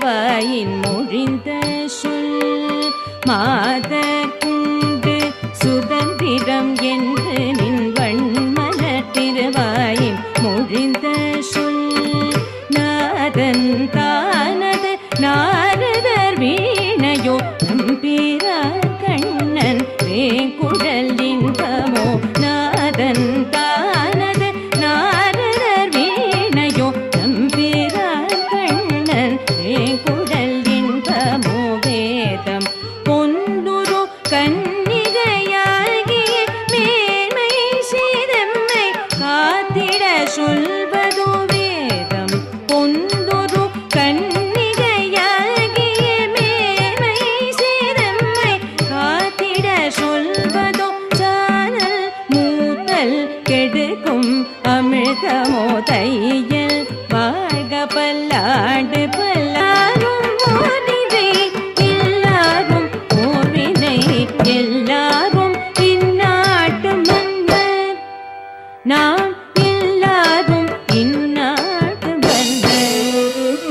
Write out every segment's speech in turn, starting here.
திருவாயின் மொழிந்த சொல் மாதர் குண்டு சுதந்திரம் என்று நின் வண்மலர் திருவாயின் மொழிந்த சொல் நாதன் தானது நாரதர் வீணையோ நம்பிரார் கண்ணன் வேங்குழல் இன்பமோ நாதன் தானது நாரதர் வீணையோ நம்பிரார் கண்ணன் வேங்குழல் இன்பமோ வேதம் பொன்னுரு கன்னிகையாகிய மேன்மை சீதம்மை காத்திட சொல்வதோ வேதம் பொன்னுரு கன்னிகையாகிய மேன்மை சீதம்மை காத்திட சொல்வதோ சானல் மூத்தல் கெடுக்கும் அமிர்தமோ தையல் வாழ்க பல்லாண்டு பல்லாரும் ஓரினை எல்லாரும் ஓரினை எல்லாரும் இந்நாட்டு மன்னர் நாம் எல்லாரும் இந்நாட்டு மன்னர்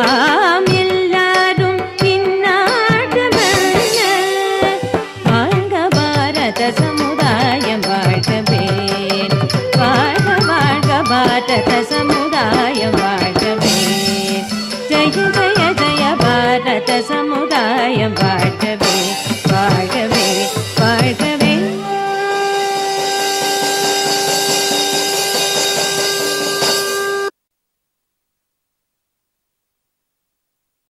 ஆம் எல்லாரும் இந்நாட்டு மன்னர் வாழ்க பாரத சமுதாயம் வாழ்கவே வாழ்க வாழ்க பாரத